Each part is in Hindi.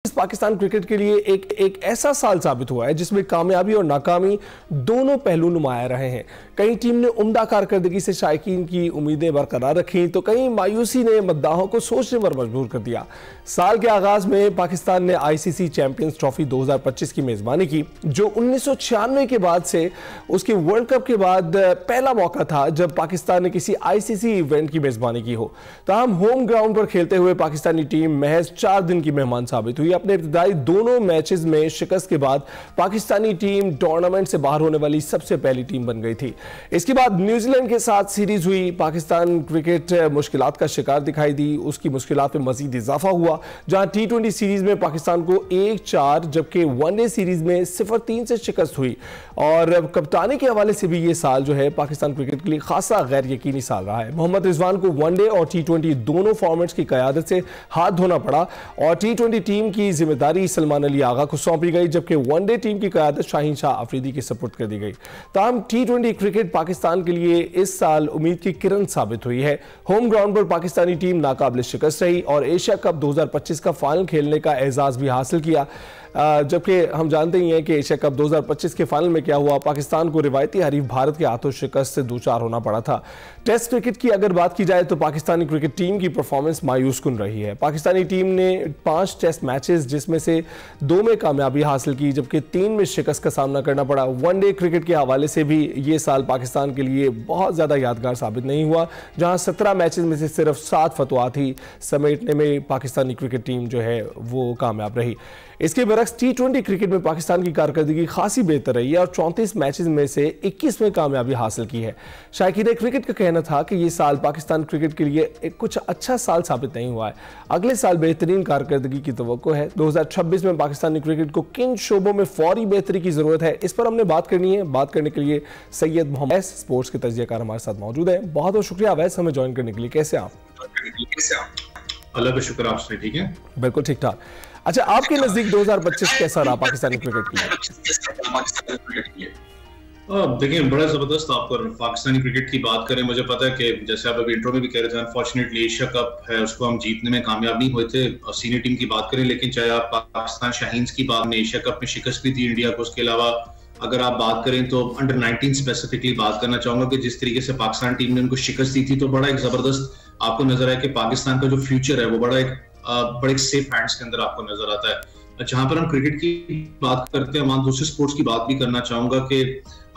पाकिस्तान क्रिकेट के लिए एक ऐसा साल साबित हुआ है जिसमें कामयाबी और नाकामी दोनों पहलू नुमाया रहे हैं। कई टीम ने उम्दा कारकर्दगी से शायकीन की उम्मीदें बरकरार रखी तो कहीं मायूसी ने मद्दाहों को सोचने पर मजबूर कर दिया। साल के आगाज में पाकिस्तान ने आईसीसी चैंपियंस ट्रॉफी 2025 की मेजबानी की, जो 1996 के बाद से उसके वर्ल्ड कप के बाद पहला मौका था जब पाकिस्तान ने किसी आईसीसी इवेंट की मेजबानी की हो। ताहम होम ग्राउंड पर खेलते हुए पाकिस्तानी टीम महज 4 दिन की मेहमान साबित हुई। अपने इब्तदाई दोनों मैचेस में शिकस्त के बाद पाकिस्तानी टीम टूर्नामेंट से बाहर होने वाली सबसे पहली टीम बन गई थी। इसके बाद न्यूजीलैंड के साथ सीरीज हुई। पाकिस्तान क्रिकेट मुश्किलात का शिकार दिखाई दी, उसकी मुश्किलात में मजीद इजाफा हुआ, जहां T20 सीरीज में पाकिस्तान को 1-4 जबकि वनडे सीरीज में 0-3 से शिकस्त हुई। और कप्तानी के हवाले से भी ये साल जो है पाकिस्तान क्रिकेट के लिए खासा गैर यकीनी साल रहा है। मोहम्मद रिजवान को वनडे और T20 दोनों फॉर्मेट्स की क़यादत से हाथ धोना पड़ा और T20 टीम की जिम्मेदारी सलमान अली आगा को सौंपी गई, जबकि वनडे टीम की क़यादत शाहीन शाह अफरीदी के सपुर्द कर दी गई। ताहम T20 क्रिकेट पाकिस्तान के लिए इस साल उम्मीद की किरण साबित हुई है। होम ग्राउंड पर पाकिस्तानी टीम नाकाबिल शिकस्त रही और एशिया कप 2025 का फाइनल खेलने का एजाज भी हासिल किया। जबकि हम जानते ही हैं कि एशिया कप 2025 के फाइनल में क्या हुआ, पाकिस्तान को रिवायती हरीफ भारत के हाथों शिकस्त से दूचार होना पड़ा था। टेस्ट क्रिकेट की अगर बात की जाए तो पाकिस्तानी क्रिकेट टीम की परफॉर्मेंस मायूस कुन रही है। पाकिस्तानी टीम ने 5 टेस्ट मैचेस जिसमें से 2 में कामयाबी हासिल की जबकि 3 में शिकस्त का सामना करना पड़ा। वनडे क्रिकेट के हवाले से भी ये साल पाकिस्तान के लिए बहुत ज़्यादा यादगार साबित नहीं हुआ, जहाँ 17 मैचेस में से सिर्फ 7 फतवात ही समेटने में पाकिस्तानी क्रिकेट टीम जो है वो कामयाब रही। इसके बरक्स T20 क्रिकेट में पाकिस्तान की कारकर्दगी खासी बेहतर रही है और 34 मैचेस में से 21 में कामयाबी हासिल की है। शायकीन क्रिकेट का कहना था कि ये साल पाकिस्तान क्रिकेट के लिए कुछ अच्छा साल साबित नहीं हुआ है। अगले साल बेहतरीन कारकर्दगी की तवक्को है। 2026 में पाकिस्तानी क्रिकेट को किन शोबों में फौरी बेहतरी की जरूरत है, इस पर हमने बात करनी है। बात करने के लिए सैयद मोहम्मद स्पोर्ट्स के तजज़ियाकार हमारे साथ मौजूद है। बहुत बहुत शुक्रिया अवैस हमें ज्वाइन करने के लिए। कैसे आप? अल्लाह का शुक्र, आपसे ठीक है? बिल्कुल ठीक ठाक। अच्छा, आपके नजदीक 2025 कैसा रहा पाकिस्तानी क्रिकेट के लिए? देखिए, बड़ा जबरदस्त। आपको पाकिस्तानी क्रिकेट की बात करें, मुझे पता है कि जैसे आप अभी इंट्रो में भी कह रहे थे, अनफॉर्चुनेटली एशिया कप है उसको हम जीतने में कामयाब नहीं हुए थे। सीनियर टीम की बात करें, लेकिन चाहे आप पाकिस्तान शाहीन्स की बात, एशिया कप में शिकस्त भी थी इंडिया को। उसके अलावा अगर आप बात करें तो अंडर 19 स्पेसिफिकली बात करना चाहूंगा कि जिस तरीके से पाकिस्तान टीम ने उनको शिकस्त दी थी, तो बड़ा एक जबरदस्त आपको नजर आया कि पाकिस्तान का जो फ्यूचर है वो बड़े एक सेफ हैंड्स के अंदर आपको नजर आता है। जहां पर हम क्रिकेट की बात करते हैं, वहां दूसरे स्पोर्ट्स की बात भी करना चाहूंगा कि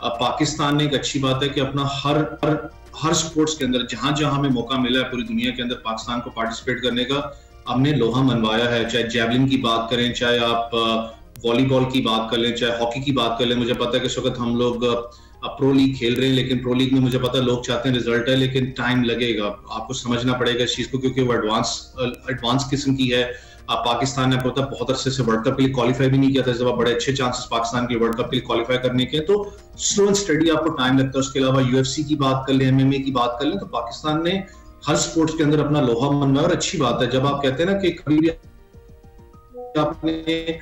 पाकिस्तान ने एक अच्छी बात है कि अपना हर स्पोर्ट्स के अंदर जहां जहां हमें मौका मिला है पूरी दुनिया के अंदर पाकिस्तान को पार्टिसिपेट करने का, हमने लोहा मनवाया है। चाहे जैवलिन की बात करें, चाहे आप वॉलीबॉल की बात कर लें, चाहे हॉकी की बात कर लें। मुझे पता है कि इस वक्त हम लोग प्रो लीग खेल रहे हैं, लेकिन प्रो लीग में मुझे पता है लोग चाहते हैं रिजल्ट है, लेकिन टाइम लगेगा। आपको समझना पड़ेगा इस चीज को, क्योंकि वो एडवांस किस्म की है। पाकिस्तान ने पता बहुत अरसे से वर्ल्ड कप के लिए क्वालिफाई भी नहीं किया था। इस दफा बड़े अच्छे चांसेस पाकिस्तान के वर्ल्ड कप के लिए क्वालिफाई करने के, तो स्लो एंड स्टडी आपको टाइम लगता है। उसके अलावा UFC की बात कर लें, MMA की बात कर लें, तो पाकिस्तान ने हर स्पोर्ट्स के अंदर अपना लोहा मनवाया। और अच्छी बात है जब आप कहते हैं ना कि कभी भी आपने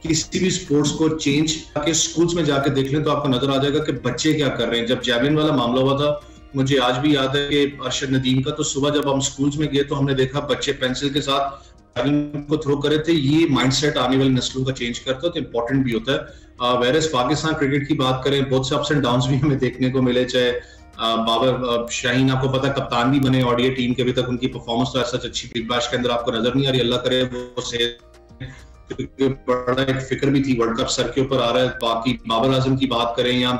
किसी भी स्पोर्ट्स को चेंज करके स्कूल्स में जाके देख लें तो आपको नजर आ जाएगा कि बच्चे क्या कर रहे हैं। जब जैवलिन वाला मामला हुआ था, मुझे आज भी याद है कि अरशद नदीम का, तो सुबह जब हम स्कूल्स में गए तो हमने देखा बच्चे पेंसिल के साथ जैवलिन को थ्रो कर रहे थे। ये माइंडसेट आने वाली नस्लों का चेंज करता है, तो इंपॉर्टेंट भी होता है। वेरएस पाकिस्तान क्रिकेट की बात करें, बहुत से अप्स एंड डाउन्स भी हमें देखने को मिले। चाहे बाबर शाहीन आपको पता कप्तान भी बने ODI टीम के, अभी तक उनकी परफॉर्मेंस तो ऐसा अच्छी बिग बैश के अंदर आपको नजर नहीं आ रही। अल्लाह करे वो से बड़ा एक फिक्र भी थी, वर्ल्ड कप सर के ऊपर आ रहा है। बाकी बाबर आजम की बात करें या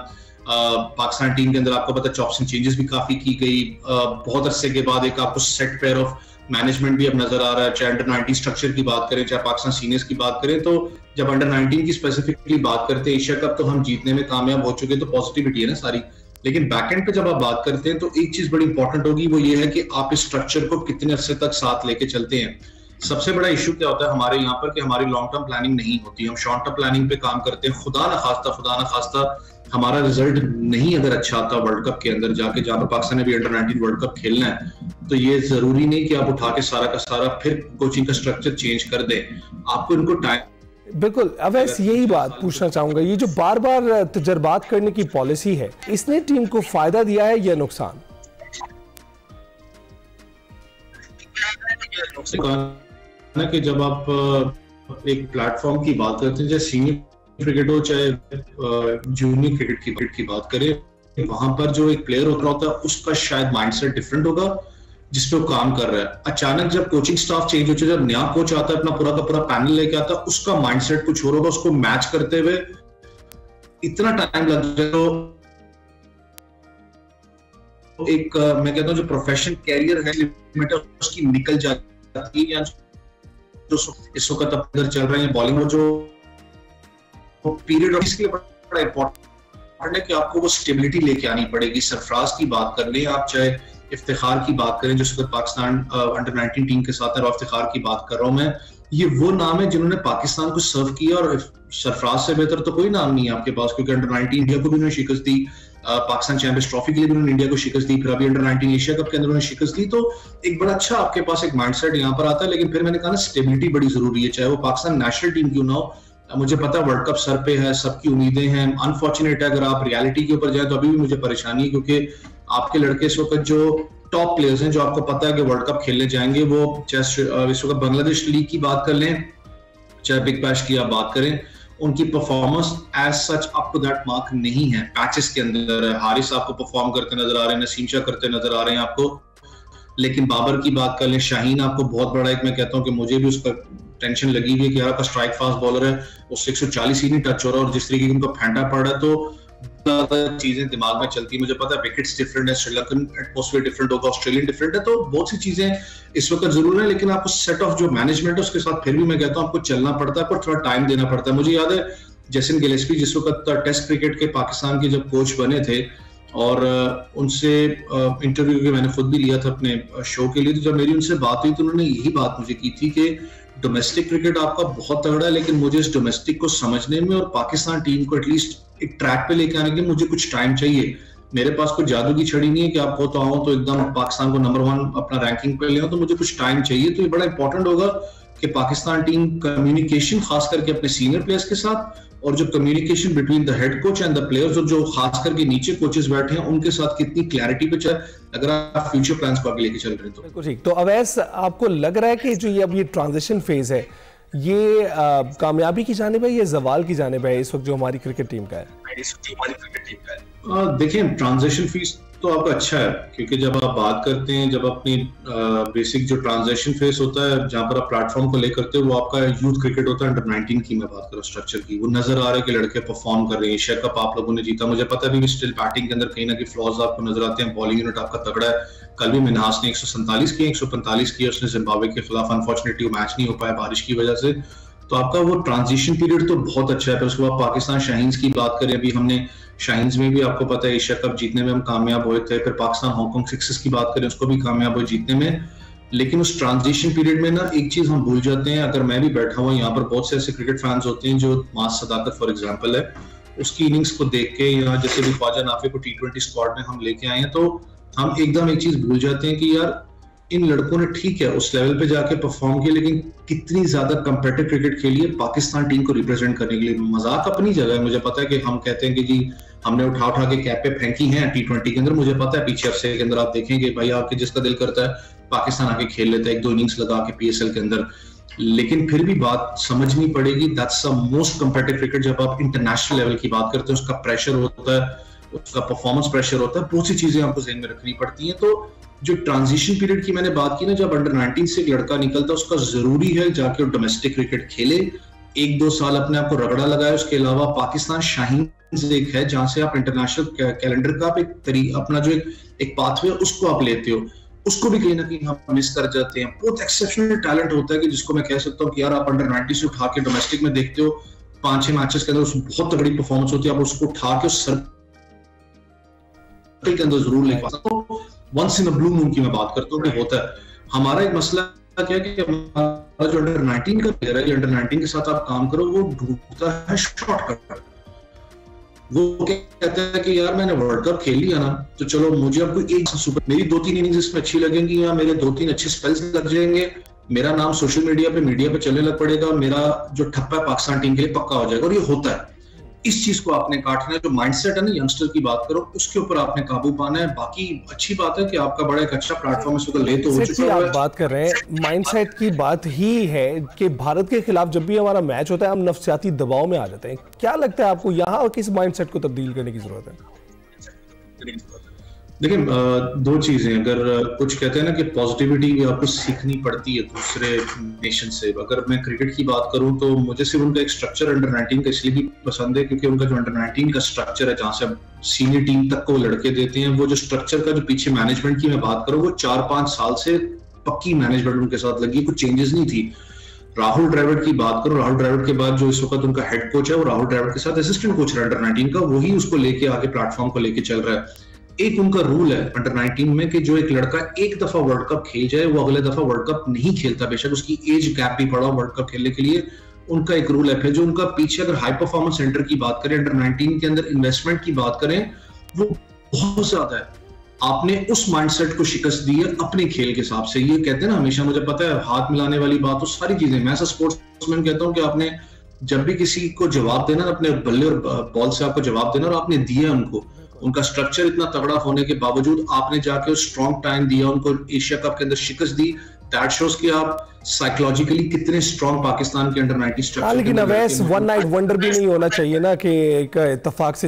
पाकिस्तान टीम के अंदर आपको पता चॉप्स एंड चेंजेस भी काफी की गई। बहुत अरसे के बाद एक आपको सेट पेयर ऑफ मैनेजमेंट भी अब नजर आ रहा है। चाहे अंडर 19 स्ट्रक्चर की बात करें, चाहे पाकिस्तान सीनियर्स की बात करें, तो जब अंडर 19 की स्पेसिफिकली बात करते हैं, एशिया कप तो हम जीतने में कामयाब हो चुके, तो पॉजिटिविटी है ना सारी। लेकिन बैकएंड पे जब आप बात करते हैं तो एक चीज बड़ी इंपॉर्टेंट होगी, वो ये है कि आप इस स्ट्रक्चर को कितने अरसे तक साथ लेके चलते हैं। सबसे बड़ा इशू क्या होता है हमारे यहाँ पर कि हमारी लॉन्ग टर्म प्लानिंग नहीं होती। हम शॉर्ट टर्म प्लानिंग पे काम करते हैं। खुदा ना खास्ता हमारा रिजल्ट नहीं अगर अच्छा आता वर्ल्ड कप के अंदर जाके, जहाँ पर पाकिस्तान ने भी अंडर 19 वर्ल्ड कप खेलना है, तो ये जरूरी नहीं कि आप उठा के सारा का सारा फिर कोचिंग का स्ट्रक्चर चेंज कर दें। आपको इनको टाइम बिल्कुल अवैस यही बात पूछना चाहूंगा, ये जो बार बार तजर्बात करने की पॉलिसी है, इसने टीम को फायदा दिया है या नुकसान? कि जब आप एक प्लेटफॉर्म की बात करते हैं, चाहे सीनियर क्रिकेट हो चाहे जूनियर क्रिकेट की बात करें, वहां पर जो एक प्लेयर होता है उसका शायद माइंडसेट डिफरेंट होगा जिसपे वो काम कर रहा है। अचानक जब कोचिंग स्टाफ चेंज होता है, जब नया कोच आता है, अपना पूरा का पूरा पैनल लेके आता है, उसका माइंडसेट कुछ और होगा, उसको मैच करते हुए इतना टाइम लग जाए। तो एक मैं कहता हूँ जो प्रोफेशनल कैरियर है लिमिट उसकी निकल जाती है, या जो इस वक्त अगर चल रहे हैं बॉलिंग में जो पीरियड, इसके लिए बड़ा इंपॉर्टेंट है कि आपको वो स्टेबिलिटी लेके आनी पड़ेगी। सरफराज की बात कर लें आप, चाहे इफ्तिखार की बात करें जिस वक्त पाकिस्तान अंडर 19 टीम के साथ है, और इफ्तिखार की बात कर रहा हूं मैं, ये वो नाम है जिन्होंने पाकिस्तान को सर्व किया, और सरफराज से बेहतर तो कोई नाम नहीं है आपके पास, क्योंकि अंडर 19 इंडिया को भी उन्होंने शिकस्त दी, पाकिस्तान चैंपियंस ट्रॉफी के लिए भी उन्होंने इंडिया को शिकस्त दी, फिर अभी अंडर 19 एशिया कप के अंदर उन्होंने शिकस्त दी। तो एक बड़ा अच्छा आपके पास एक माइंडसेट यहाँ पर आता है। लेकिन फिर मैंने कहा ना, स्टेबिलिटी बड़ी जरूरी है, चाहे वो पाकिस्तान नेशनल टीम क्यों ना हो। मुझे पता है वर्ल्ड कप सर पे है, सबकी उम्मीदें हैं, अनफॉर्चुनेट है अगर आप रियलिटी के ऊपर जाए तो अभी भी मुझे परेशानी है, क्योंकि आपके लड़के इस वक्त जो टॉप प्लेयर्स हैं, जो आपको पता है कि वर्ल्ड कप खेलने जाएंगे, वो चाहे इस वक्त बांग्लादेश लीग की बात कर लें, चाहे बिग बैश की आप बात करें, उनकी performance as such up to that mark नहीं है। पैचेस के अंदर हारिस आपको परफॉर्म करते नजर आ रहे हैं, नसीम शाह करते नजर आ रहे हैं आपको, लेकिन बाबर की बात कर लें, शाहीन आपको बहुत बड़ा एक, मैं कहता हूं कि मुझे भी उसका टेंशन लगी हुई है कि यार आपका स्ट्राइक फास्ट बॉलर है, उससे 140 ही नहीं टच हो रहा, और जिस तरीके की उनका फेंटा पड़ रहा है तो ज्यादा चीजें दिमाग में चलती है। मुझे पता है विकेट्स डिफरेंट है, श्रीलंकन एटमॉस्फेयर डिफरेंट होगा, ऑस्ट्रेलियन डिफरेंट है, तो बहुत सी चीजें इस वक्त जरूर है, लेकिन आपको सेट ऑफ जो मैनेजमेंट है उसके साथ फिर भी मैं कहता हूं आपको चलना पड़ता है, पर थोड़ा टाइम देना पड़ता है। मुझे याद है जैसन गिलेस्पी जिस वक्त टेस्ट क्रिकेट के पाकिस्तान के जब कोच बने थे, और उनसे इंटरव्यू के मैंने खुद भी लिया था अपने शो के लिए, तो जब मेरी उनसे बात हुई तो उन्होंने यही बात मुझे की थी कि डोमेस्टिक क्रिकेट आपका बहुत तगड़ा है, लेकिन मुझे इस डोमेस्टिक को समझने में और पाकिस्तान टीम को एटलीस्ट एक ट्रैक पे लेके आने के लिए मुझे कुछ टाइम चाहिए। मेरे पास कोई जादू की छड़ी नहीं है कि आपको तो आओ तो एकदम पाकिस्तान को नंबर 1 अपना रैंकिंग पे ले आओ, तो मुझे कुछ टाइम चाहिए। तो ये बड़ा इंपॉर्टेंट होगा कि पाकिस्तान टीम कम्युनिकेशन खास करके अपने सीनियर प्लेयर्स के साथ, और जो communication between the head coach and the players, और जो खास करके नीचे कोचेस बैठे हैं उनके साथ कितनी क्लैरिटी पे चल, अगर आप फ्यूचर प्लान्स को आगे लेके चल रहे हैं तो बिल्कुल ठीक। तो अवैस, आपको लग रहा है कि जो ये अब ये ट्रांजिशन फेज है, ये कामयाबी की जानिब है, ये जवाल की जानिब है इस वक्त जो हमारी क्रिकेट टीम का है? देखिए, ट्रांजिशन फेज तो आपका अच्छा है, क्योंकि जब आप बात करते हैं, जब अपनी बेसिक जो ट्रांजिशन फेज होता है जहां पर आप प्लेटफॉर्म को ले करते हो, वो आपका यूथ क्रिकेट होता है। अंडर 19 की मैं बात करूं स्ट्रक्चर की, वो नजर आ रहा है कि लड़के परफॉर्म कर रहे हैं। एशिया कप आप लोगों ने जीता, मुझे पता है भी स्टिल बैटिंग के अंदर कहीं ना कहीं फ्लॉज आपको नजर आते हैं, बॉलिंग यूनिट आपका तगड़ा है। कल भी मिन्हास ने 147 किए, 145 किए उसने जिम्बाब्वे के खिलाफ, अनफॉर्चुनेटली मैच नहीं हो पाया बारिश की वजह से। तो आपका वो ट्रांजिशन पीरियड तो बहुत अच्छा है। फिर उसके बाद पाकिस्तान शाहीन्स की बात करें, अभी हमने शाहीन्स में भी आपको पता है एशिया कप जीतने में हम कामयाब हुए थे। फिर पाकिस्तान हांगकांग सिक्सेस की बात करें, उसको भी कामयाब हुए जीतने में। लेकिन उस ट्रांजिशन पीरियड में ना एक चीज हम भूल जाते हैं, अगर मैं भी बैठा हुआ यहाँ पर, बहुत से ऐसे क्रिकेट फैंस होते हैं जो मास सदाकत फॉर एग्जाम्पल है, उसकी इनिंग्स को देख के, या जैसे भी ख्वाजा नाफी को T20 स्क्वाड में हम लेके आए हैं, तो हम एकदम एक चीज भूल जाते हैं कि यार इन लड़कों ने ठीक है उस लेवल पे जाके परफॉर्म किया, लेकिन कितनी ज्यादा कंपेटिटिव क्रिकेट खेली है पाकिस्तान टीम को रिप्रेजेंट करने के लिए। मजाक अपनी जगह है, मुझे पता है कि हम कहते हैं कि जी हमने उठा उठा के कैप पे फेंकी है T20 के अंदर, मुझे पता है पीछे अरसे के अंदर आप देखेंगे भाई आपके जिसका दिल करता है पाकिस्तान आके खेल लेता है 1-2 इनिंग्स लगा के PSL के अंदर, लेकिन फिर भी बात समझनी पड़ेगी। That's the most competitive cricket. जब आप इंटरनेशनल लेवल की बात करते हैं, उसका प्रेशर होता है, उसका परफॉर्मेंस प्रेशर होता है, बहुत सी चीजें आपको ज़हन में रखनी पड़ती हैं। तो जो ट्रांजिशन पीरियड की मैंने बात की ना, जब अंडर 19 से एक लड़का निकलता है, उसका जरूरी है जाके डोमेस्टिक क्रिकेट खेले, 1-2 साल अपने आप को रगड़ा लगाए। उसके अलावा पाकिस्तान शाहीन एक है जहां से आप इंटरनेशनल कैलेंडर का अपना जो एक पाथवे उसको आप लेते हो, उसको भी कहीं ना कहीं हम मिस कर जाते हैं। बहुत एक्सेप्शनल टैलेंट होता है कि जिसको मैं कह सकता हूँ कि यार आप अंडर 19 से उठा के डोमेस्टिक में देखते हो, 5-6 मैचेस के अंदर उसमें बहुत तगड़ी परफॉर्मेंस होती है, आप उसको उठा के उस सर्कल के अंदर जरूर ले पाते हो। Once in a blue moon की मैं बात करता हूँ कि होता है। हमारा एक मसला क्या है कि हमारा जो अंडर 19 का प्लेयर है, अंडर 19 के साथ आप काम करो, वो ढूंढता है शॉर्टकट। वो कहता है कि यार मैंने वर्ल्ड कप खेल लिया ना, तो चलो मुझे अब कोई एक सुपर, मेरी 2-3 इनिंग्स इसमें अच्छी लगेंगी, या मेरे 2-3 अच्छे स्पेल्स लग जाएंगे, मेरा नाम सोशल मीडिया पे चलने लग पड़ेगा, और मेरा जो ठप्पा है पाकिस्तान टीम के लिए पक्का हो जाएगा। और ये होता है, इस चीज को आपने काटना है। जो माइंडसेट है ना, यंगस्टर की बात करो, उसके ऊपर आपने काबू पाना है। बाकी अच्छी बात है कि आपका बड़ा एक अच्छा प्लेटफॉर्म इसको ले तो हो चुका है। आप बात कर रहे हैं माइंडसेट की, बात ही है कि भारत के खिलाफ जब भी हमारा मैच होता है हम नफ्सियाती दबाव में आ जाते हैं। क्या लगता है आपको यहाँ और किस माइंडसेट को तब्दील करने की जरूरत है? देखिए, दो चीजें, अगर कुछ कहते हैं ना कि पॉजिटिविटी भी आपको सीखनी पड़ती है दूसरे नेशन से। अगर मैं क्रिकेट की बात करूं तो मुझे सिर्फ उनका एक स्ट्रक्चर अंडर 19 का इसलिए भी पसंद है क्योंकि उनका जो अंडर 19 का स्ट्रक्चर है, जहां से सीनियर टीम तक को लड़के देते हैं, वो जो स्ट्रक्चर का जो पीछे मैनेजमेंट की मैं बात करूं, वो 4-5 साल से पक्की मैनेजमेंट उनके साथ लगी, कुछ चेंजेस नहीं थी। राहुल द्रविड़ की बात करो, राहुल द्रविड़ के बाद जो इस वक्त उनका हेड कोच है, वो राहुल द्रविड़ के साथ असिस्टेंट कोच है अंडर 19 का, वही उसको लेके आगे प्लेटफॉर्म को लेके चल रहा है। एक उनका रूल है अंडर 19 में कि जो एक लड़का एक दफा वर्ल्ड कप खेल जाए वो अगले दफा वर्ल्ड कप नहीं खेलता, बेशक उसकी एज गैप भी पड़ा वर्ल्ड कप खेलने के लिए। उनका एक रूल है। फिर जो उनका पीछे अगर हाई परफॉर्मेंस सेंटर की बात करें, अंडर 19 के अंदर इन्वेस्टमेंट की बात करें, वो बहुत ज्यादा है। आपने उस माइंडसेट को शिकस्त दी है अपने खेल के हिसाब से। ये कहते हैं ना हमेशा, मुझे पता है हाथ मिलाने वाली बात, तो सारी चीजें, मैं ऐसा स्पोर्ट्समैन कहता हूं कि आपने जब भी किसी को जवाब देना, अपने बल्ले और बॉल से आपको जवाब देना, और आपने दिया उनको, उनका स्ट्रक्चर इतना तगड़ा होने के बावजूद आपने जाके स्ट्रॉन्ग टाइम दिया उनको, एशिया कप के अंदर शिकस्त दी। दैट शोज कि आप साइकोलॉजिकली कितने स्ट्रॉन्ग पाकिस्तान के अंडर 19 स्ट्रक्चर। लेकिन अवैस वन नाइट वंडर भी नहीं होना चाहिए ना कि एक इत्तेफाक से